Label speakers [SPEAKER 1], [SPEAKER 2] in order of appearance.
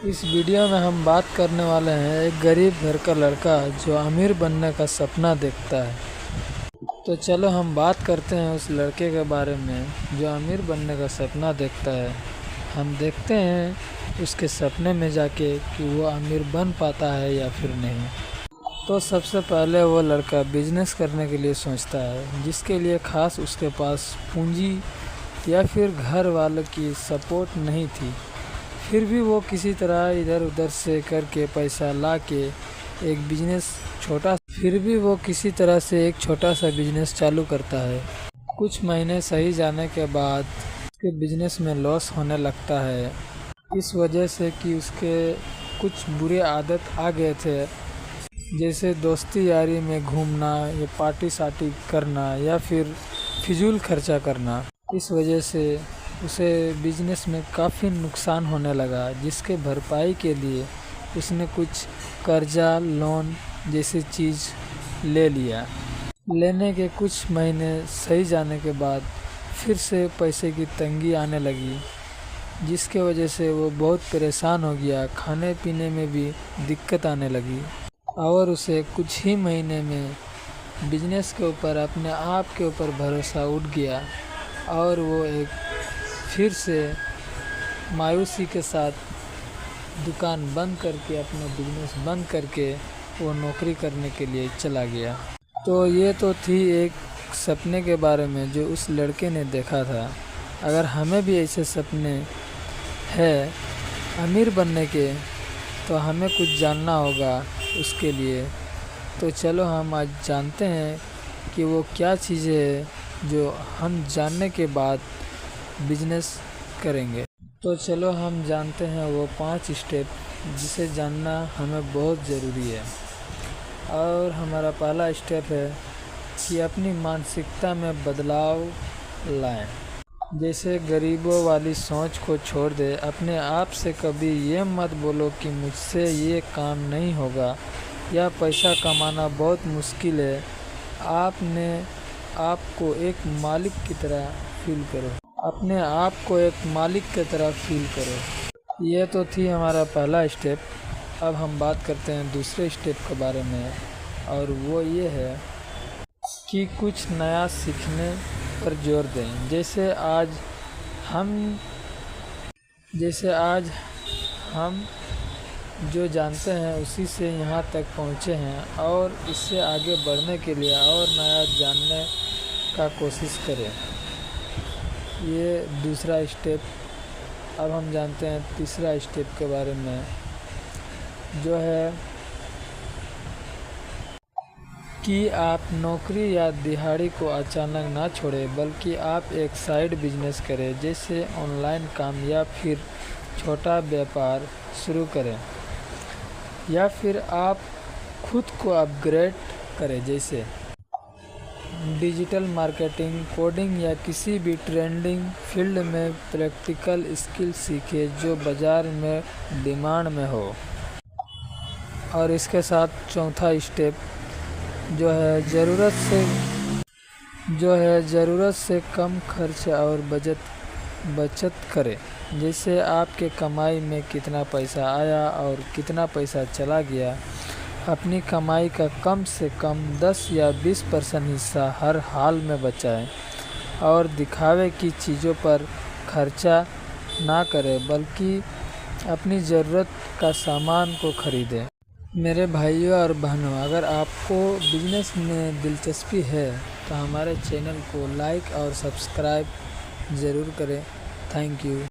[SPEAKER 1] इस वीडियो में हम बात करने वाले हैं एक गरीब घर का लड़का जो अमीर बनने का सपना देखता है। तो चलो हम बात करते हैं उस लड़के के बारे में जो अमीर बनने का सपना देखता है। हम देखते हैं उसके सपने में जाके कि वो अमीर बन पाता है या फिर नहीं। तो सबसे पहले वो लड़का बिजनेस करने के लिए सोचता है, जिसके लिए खास उसके पास पूंजी या फिर घर वालों की सपोर्ट नहीं थी। फिर भी वो किसी तरह इधर उधर से करके पैसा ला के एक छोटा सा बिजनेस चालू करता है। कुछ महीने सही जाने के बाद उसके बिजनेस में लॉस होने लगता है, इस वजह से कि उसके कुछ बुरे आदत आ गए थे, जैसे दोस्ती यारी में घूमना या पार्टी सार्टी करना या फिर फिजूल खर्चा करना। इस वजह से उसे बिजनेस में काफ़ी नुकसान होने लगा, जिसके भरपाई के लिए उसने कुछ कर्जा लोन जैसी चीज़ ले लिया। लेने के कुछ महीने सही जाने के बाद फिर से पैसे की तंगी आने लगी, जिसके वजह से वो बहुत परेशान हो गया। खाने पीने में भी दिक्कत आने लगी और उसे कुछ ही महीने में बिजनेस के ऊपर अपने आप के ऊपर भरोसा उठ गया और वो एक फिर से मायूसी के साथ दुकान बंद करके अपना बिजनेस बंद करके वो नौकरी करने के लिए चला गया। तो ये तो थी एक सपने के बारे में जो उस लड़के ने देखा था। अगर हमें भी ऐसे सपने हैं अमीर बनने के, तो हमें कुछ जानना होगा उसके लिए। तो चलो हम आज जानते हैं कि वो क्या चीज़ें है जो हम जानने के बाद बिजनेस करेंगे। तो चलो हम जानते हैं वो 5 स्टेप जिसे जानना हमें बहुत ज़रूरी है। और हमारा पहला स्टेप है कि अपनी मानसिकता में बदलाव लाएं। जैसे गरीबों वाली सोच को छोड़ दे। अपने आप से कभी ये मत बोलो कि मुझसे ये काम नहीं होगा या पैसा कमाना बहुत मुश्किल है। आपने आपको एक मालिक की तरह फील करो, अपने आप को एक मालिक की तरह फील करो। ये तो थी हमारा पहला स्टेप। अब हम बात करते हैं दूसरे स्टेप के बारे में, और वो ये है कि कुछ नया सीखने पर जोर दें। जैसे आज हम जो जानते हैं उसी से यहाँ तक पहुँचे हैं, और इससे आगे बढ़ने के लिए और नया जानने का कोशिश करें। ये दूसरा स्टेप। अब हम जानते हैं तीसरा स्टेप के बारे में, जो है कि आप नौकरी या दिहाड़ी को अचानक ना छोड़ें, बल्कि आप एक साइड बिजनेस करें, जैसे ऑनलाइन काम या फिर छोटा व्यापार शुरू करें, या फिर आप खुद को अपग्रेड करें, जैसे डिजिटल मार्केटिंग, कोडिंग या किसी भी ट्रेंडिंग फील्ड में प्रैक्टिकल स्किल सीखें जो बाज़ार में डिमांड में हो। और इसके साथ चौथा स्टेप जो है ज़रूरत से कम खर्च और बचत करें। जैसे आपके कमाई में कितना पैसा आया और कितना पैसा चला गया, अपनी कमाई का कम से कम 10 या 20% हिस्सा हर हाल में बचाएं। और दिखावे की चीज़ों पर खर्चा ना करें, बल्कि अपनी ज़रूरत का सामान को खरीदें। मेरे भाइयों और बहनों, अगर आपको बिजनेस में दिलचस्पी है तो हमारे चैनल को लाइक और सब्सक्राइब ज़रूर करें। Thank you.